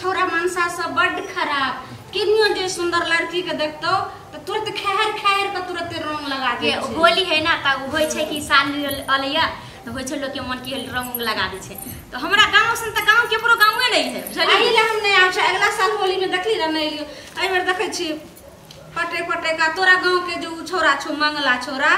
छौरा मनसा सब बड़ खराब। किनियो जे सुंदर लड़की के देखतो तो तुरंत खैर खैर के तुरंत रंग लगा दे। होली है ना त होय छै कि साल अलैया तो होय छै लोग के मन की रंग लगा दे छै। तो हमरा गांव से त गांव केकरो गांवे नहीं है बुझलिए। एही ले हम नहीं आउ छै। अगला साल होली में देखली र नहीं एहि बेर देखै छी पटे पटे का तोरा गांव के जो छोरा छौ मंगला छोरा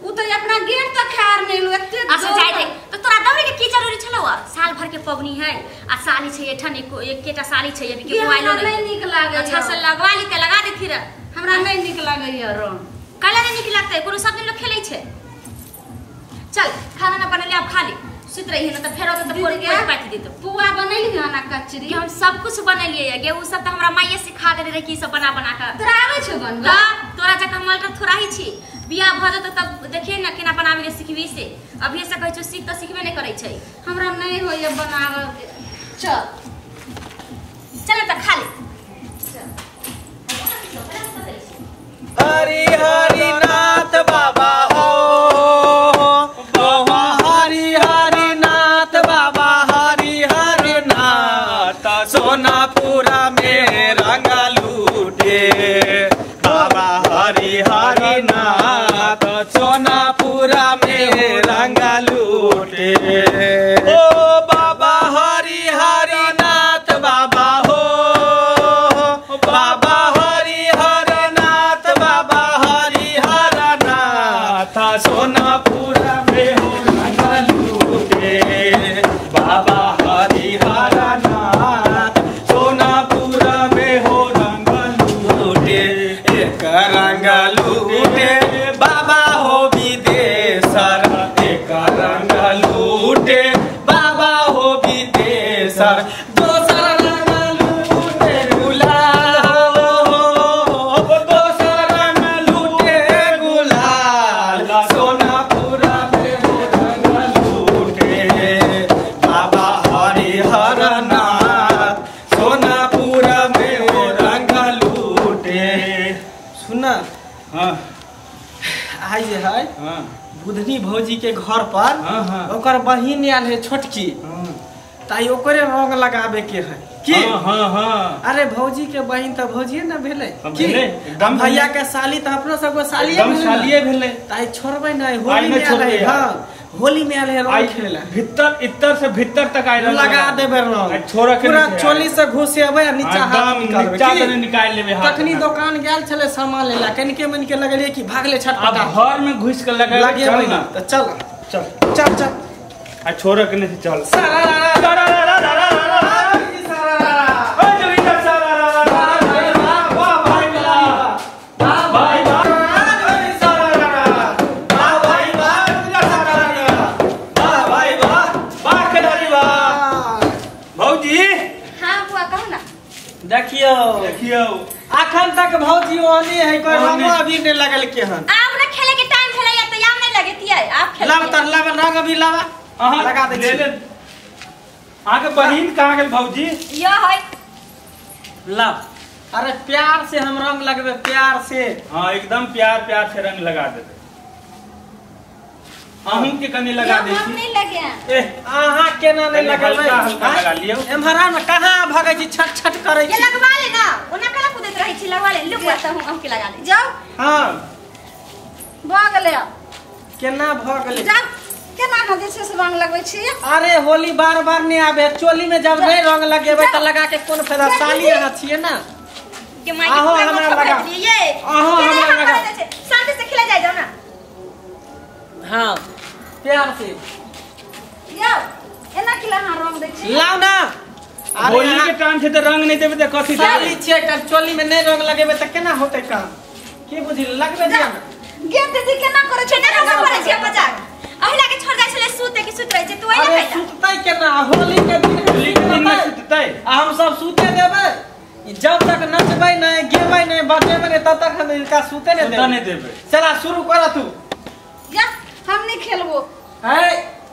उ त अपना गेट तक खैर नहीं लो एते। अच्छा जाय दे तो तोरा दौड़े के की जरूरी छलो? साल भर के पबनी है आ साली छै एठन एकेटा साली छै अभी के मोबाइलो नहीं निक लागे। अच्छा से लगवा ली त लगा देथि रे। हमरा नहीं निक लागे या रंग। काला नहीं निक लगतै कोनो सब दिन लोग खेलै छै। चल खाना ना बनेले अब खा ले सुत रही है ना त फेर तो फोड़ के पाटी देतो। पुआ बनैली ना कचरी हम सब कुछ बनैलिए है। गे उ सब त हमरा माईए सिखा देले रे की सब बना बना के। तोरा आवे छै बनबा? तोरा जका मलटा थोड़ा ही छी। बियाह भ जत तब देखिए ना केना बनावे के सिखबी से। अभी से कहै छ सीख त सिखबे नहीं करै छै। हमरा नहीं होय बनावे। चल चल त खा ले। हरि हरि नाथ बाबा हो हरि हरि नाथ बाबा हरि हरि नाथ सोनापुरा में रंग लूटे बाबा हरि हरि नाथ सोनापुरा में रंग लूटे। ओ बाबा हरि हरि नाथ बाबा हो बाबा हरि हरि नाथ बाबा हरि हरि नाथ सोनापुरा में हो रंग लूटे बाबा हरि हरि नाथ सोनापुरा में हो रंग लूटे। एक रंग लूटे बाबा हो विदेशर एक रंग लूटे बाबा हो विदेशर दोसर रंग लूटे गुलाल हो दोसर रंग लूटे गुलाल सोनापुरा में हो रंग लूटे बाबा हरि हरि नाथ सोनापुरा में हो रंग लूटे। सुना हाँ आई जे है हाँ बुधनी भौजी के घर पर हाँ ओकर बहिन आयल है छोटकी ताई ओकरे रंग लगावे के है की हाँ हाँ। अरे भौजी के बहिन त भौजिए न भेले की एकदम भैया के साली त अपनो सब सालिए भेले ताई छोड़बे नहीं। होली में आले हां होली में आले रंग खेले भीतर इतर से भीतर तक आइ लगा देबे रंग छोरा के पूरा चोली से घुसेबे नीचा हाथ नीचा से निकाल लेबे। तखनी दुकान गेल छले सामान लेला कनके मन के लगलिए कि भागले छटपटा घर में घुस के लगे त चल चल चल चल आ छोरा के नहीं चल देखियो देखियो अखन तक भौजी ओनी है कोई रंग अभी नहीं लगल के हन। आप ना खेले के टाइम भेलै या त याम नहीं लगेतियै आप खेले लाव त लाव रंग अभी लावा लगा दे ले आगे बहिन कहां गेल भौजी यो है लाव। अरे प्यार से हम रंग लगबे प्यार से हां एकदम प्यार प्यार से रंग लगा देबे। अहूं के कनी लगा दे हम नहीं लगे ए आहा केना नहीं लगल हल्का लगा लियो एमहरा न कहां भागे छी छट छट करे छी। ये लगवा ले ना ओना कला कुदैत रही छी लगवा ले लुक त हम के लगा ले जाओ हां भ गेले केना भ गेले जाओ केना न जैसे से रंग लगबै छी। अरे होली बार बार नहीं आबे चोली में जब नहीं रंग लगेबे त लगा के कोन फायदा साली अहाँ छिए ना के माई के हमरा लगा ये आहो हमरा लगा शांति से खिला जाए जाओ ना हां प्यार से यो एना खिला हां रंग दै छी लाव ना। होली के टाइम से त रंग नहीं देबे त कथि साली छिए कल चोली में नहीं रंग लगेबे त केना होतै काम के बुझी लगबे दिया गेट दे केना करे छै ना रंग करे छै मजाक अहिला के छोड़ जाय छले सूते कि सुत रहे छै तू आइला फायदा सुततै केना होली के दिन में सुततै आ हम सब सूते देबै जब तक नचबै नहीं गेबै नहीं बजेबै नहीं तब तक हम इनका सूते नहीं देबै। चला शुरू कर तू या हम नहीं खेलबो है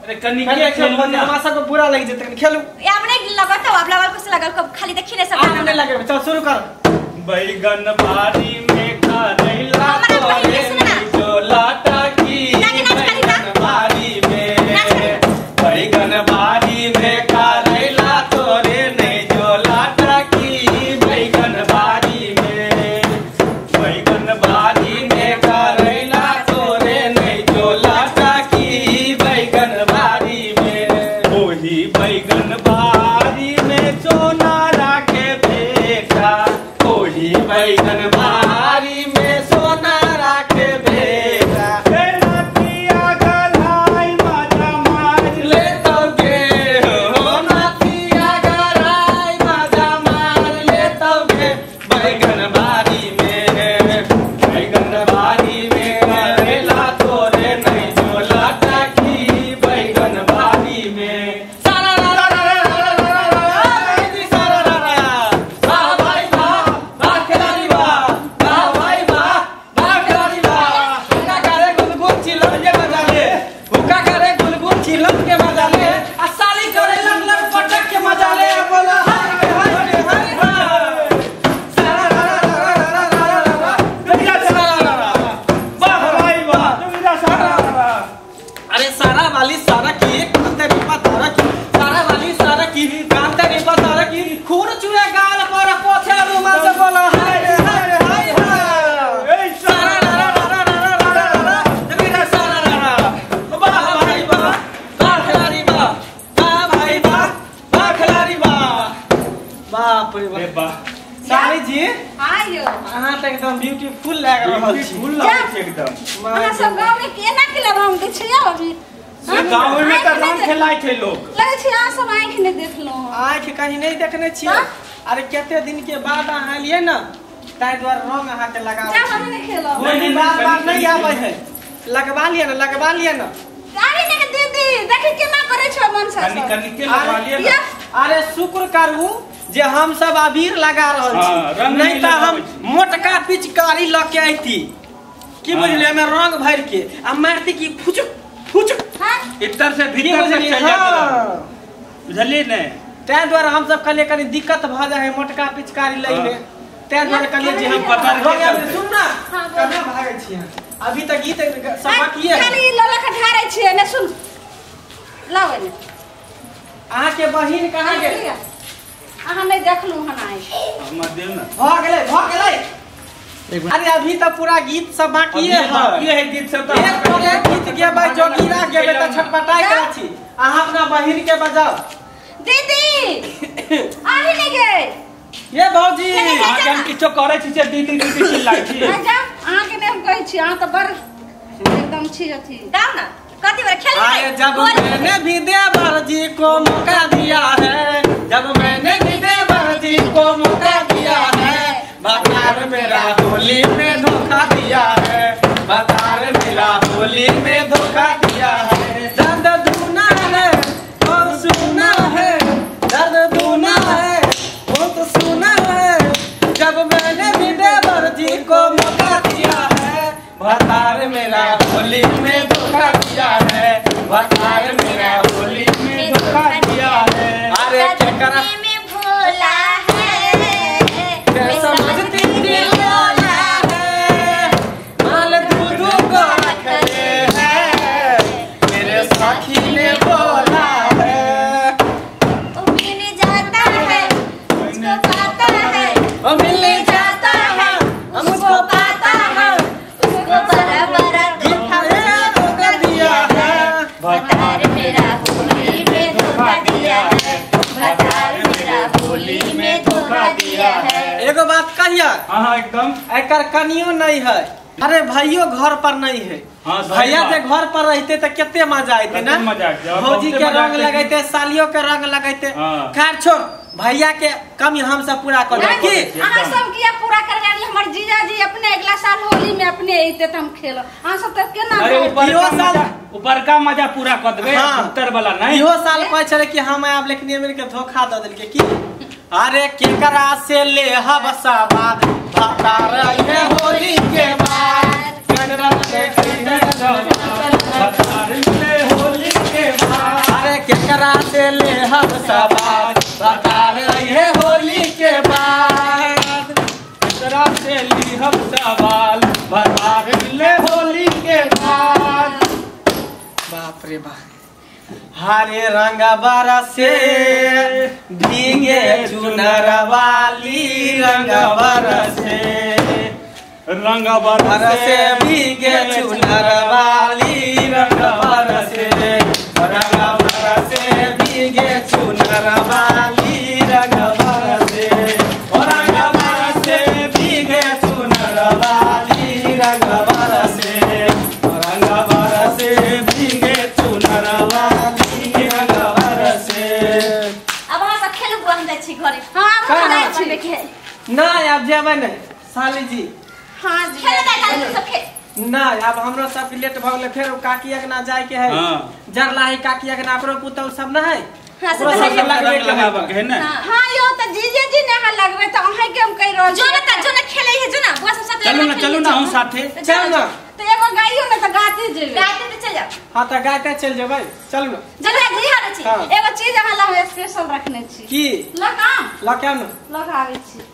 अरे कनी के खेलबो ना हमरा सब को बुरा लग जेतै खेलू या हमने लगत हो आप लगल कुछ लगल खाली देखी रे सब हमने लगे चल शुरू कर। बैगन बारी में करैला तो जो लाटा की बैगन बारी में बैगन बारी में करैला तोरे नहीं जो लाटा ओही बैगन बारी में सोना राखे बेटा, ओही बैगन बारी में सोना राखे बेटा। नाथिया गढ़ाई मजा मार ले तोगे, नाथिया गढ़ाई मजा मार ले तोगे। बैगन बारी में, बैगन बारी में करेला तोरे नहीं जोला टाकी। बैगन बारी में सारा रा रा रा रा रा रा जी सारा रा रा। वाह भाई वाह, वाह खिलाड़ी वाह, वाह भाई वाह, वाह खिलाड़ी वाह। हुक्का करे गुलगुल चिलम के मजा ले, हुक्का करे गुलगुल चिलम के मजा ले, आ साली करे लग लग पटक के मजा ले। बोला हाय हाय हाय हाय। सारा रा रा रा रा रा रा रा, दुनिया सारा रा रा। वाह भाई वाह, दुनिया सारा रा रा। अरे सारा वाली सारा की कांते रिपा तारा की, सारा वाली सारा की कांते रिपा तारा की। खून चुए गाल पर पोछे रुमाल से बोला हाय हाय हाय हाय। सारा रा रा रा रा रा रा रा, दुनिया सारा रा रा। वाह भाई वाह, वाह खिलाड़ी वाह, वाह भाई वाह, वाह खिलाड़ी वाह। बाप रे वाह। साली जी आयो अहाँ त एकदम ब्यूटीफुल लाग रहल छी। फूल लागै छै एकदम। अहाँ सब गाँव में केना खिलाबम दै छियै अभी? गाँव में त रंग खेलाइ छै लोग। लगे छै अहाँ सब आँखि नहीं देखलो। आँख कहीं नहीं देखने छियै। अरे केते दिन के बाद अहाँ एलियै न, ताहि द्वारे रंग अहाँ के लगा क्या हमें नहीं खेलो? नहीं बार बार नहीं आबै है। लगवा लिया न, लगवा लिया न। अरे नहीं दीदी देखी केना करे छ मन से कनी कनी के लगवा लिया ना। अरे शुक्र करू जे हम सब अबीर लगा रहल हाँ, छी, रंग नहीं नहीं त हम लगाबै छी। मोटका पिचकारी ल के आइती की बुझलियै में रंग भर के आ मारती की फुचुक फुचुक। हां इतर से भीतर से चल जात। बुझलिए ने? तै द्वारे हम सब कहलिए कनी दिक्कत भ जाय है मोटका पिचकारी लई में। तै द्वारे कहलिए जे हम पता नहीं रंग चलते। सुन ना हाँ, बोल। कहां भागै छी अहाँ? अभी तक गीत सब बाकी है। खाली लला के ढारै छियै ने सुन लाओ ने। अहाँ के बहिन कहां गेल? अहाँ नहीं देखलू हन आई। हमर देव ना। भ गेलै भ गेलै। अरे अभी तक पूरा गीत सब बाकी है। बाकी है गीत सब तो। एक पर एक गीत गेबै जोगीरा गेबै त छटपटाई करै छी। अहाँ अपना बहिन के बजाओ। दीदी आही नहीं गए। ये भौजी अहाँ के हम किछो करै छी से दीदी दीदी चिल्लाइ छी। आ जा अहाँ के नहीं हम कहै छी अहाँ त बड़ एकदम छी अथी। दाम ना कथी बार खेल आए जब मैंने भी देवर जी को मौका दिया है, जब मैंने भी देवर जी को मौका दिया है, भतार मेरा होली में धोखा दिया है, भतार मेरा होली में धोखा दिया है। दर्द दूना है और सुना है, दर्द दूना है बहुत सुना है, जब मैंने भी देवर जी को मौका दिया है, भतार मेरा होली में धोखा दिया है, भतार मेरा होली में धोखा दिया है। अरे केकरा में भोला है, समझती भोला है, माल दूध को रखे है, मेरे साथी ने बोला है। वो मिल जाता है उसको पाता है, वो मिलने जाता है हमको पाता है, उसको बड़ा बड़ा धोखा दिया है, भतार मेरा होली में धोखा दिया है, भतार मेरा होली में धोखा दिया है। एगो बात कहिया हाँ एकदम। एकर कनियो नहीं है। अरे भाइयों घर पर नहीं है। हाँ, सही भैया बात। जे घर पर रहते तो कितने मजा आते ना। कितने मजा आते। और भौजी बहुते के मजा रंग आते। लगाते, सालियों के रंग लगाते। हाँ। खैर छोड़, भैया के कमी हम सब पूरा कर दें की। अहाँ सब किया पूरा कर जानी हमर जीजा जी अपने अगला साल होली में अपने अइते त हम खेलो। अहाँ सब त केना अरे ऊपर इहो का साल- मजा, ऊपर का मजा पूरा कर देबे। हाँ। उत्तर वाला नहीं। इहो साल कहै छले कि हम आब लेकिन एमन के धोखा द देलके की। अरे केकरा से ले हब सवाद, भतार है होली के बाद, केकरा से खरीदे भतार ले होली के बाद। अरे केकरा से ले हम सवाल, भतार है होली के बाद, केकरा से ली हम सवाल, भतार ले होली के बाद। बाप रे बाप। हरे रंग बरसे भीगे चुनर वाली, रंग बरसे रंग बरसे बरसे भीगे चुनर वाली, रंग बरसे, रंग बरसे भीगे ना अब जेबै नहीं साली जी। हां जी ना अब हमरो सब लेट भ गेलै फेर काकी अगना जाय के है। जरला है काकी अगना ओकरो पुतौ सब न है। हां सब लगबे के है ना। हां यो त जीजे जी ने हां लगबे त अहे के हम कह रहल जो ना खेले है जो ना बुआ सब साथ चलू ना हम साथे चल ना तो एगो गाइयो न त गाते जेबे गाते तो चल जाओ। हां त गाते चल जेबै चलू ना। जरा जी हां छी एगो चीज अहाँ ला स्पेशल रखने छी की लका लका न लगावे छी।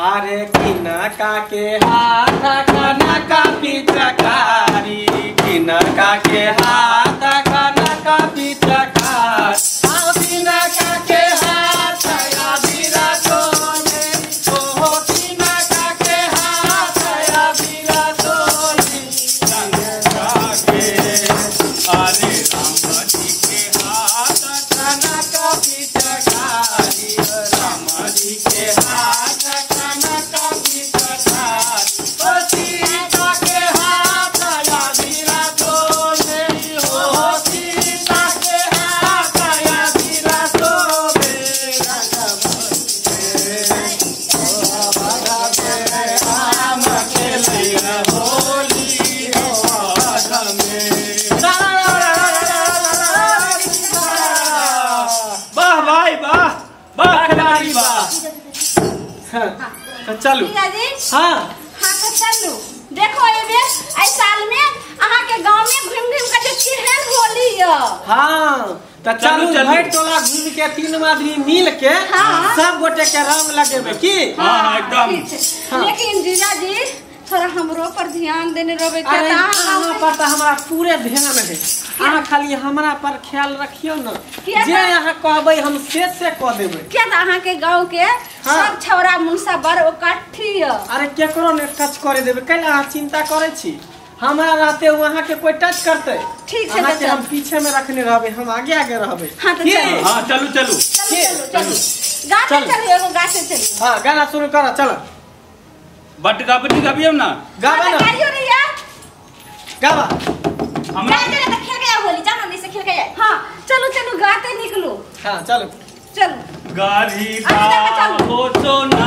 अरे किनका के हाथ कनका पिचकारी किनका के हाथ कनका पिचकारी आओ किनका के हाथ या बीरा सोने ओ किनका के हाथ या बीरा सोने किनका के अरे राम जी के हाथ कनका पिचकारी राम जी के हाथ चलू हां तो चलू। देखो एबे आई साल में अहाँ के गांव में घूम घूम के केहन होली य। हां त चलू भैट टोला घूम के तीन आदमी मिल के सब गोटे के रंग लगेबे की। हां एकदम। लेकिन जीजा जी थोड़ा हमरो पर ध्यान देने रहबे के अरे अहाँ पर त हमरा पूरे ध्यान है। अहाँ खाली हमरा पर ख्याल रखियो न जे अहाँ कहबै हम से क देबै। क्या त अहाँ के गांव के सब छौरा मुंसा बर इकट्ठी य। अरे केकरो ने टच करे देबै कैल अहाँ चिंता करे छी। हमरा रहते वहां के कोई टच करते ठीक है तो हम पीछे में रखने रहबे हम आगे आगे रहबे। हां तो चलो हां चलू चलू चलो गाते चलो एगो गाते चलो। हां गाना शुरू कर चलो बट गबटी गबियो ना गावा ना गाइयो रे यार गावा हमरा चले तो खेल के होली जानो नहीं से खेल के जाए। हां चलो चलो गाते निकलो। हां चलो चलो गाड़ी हो सोना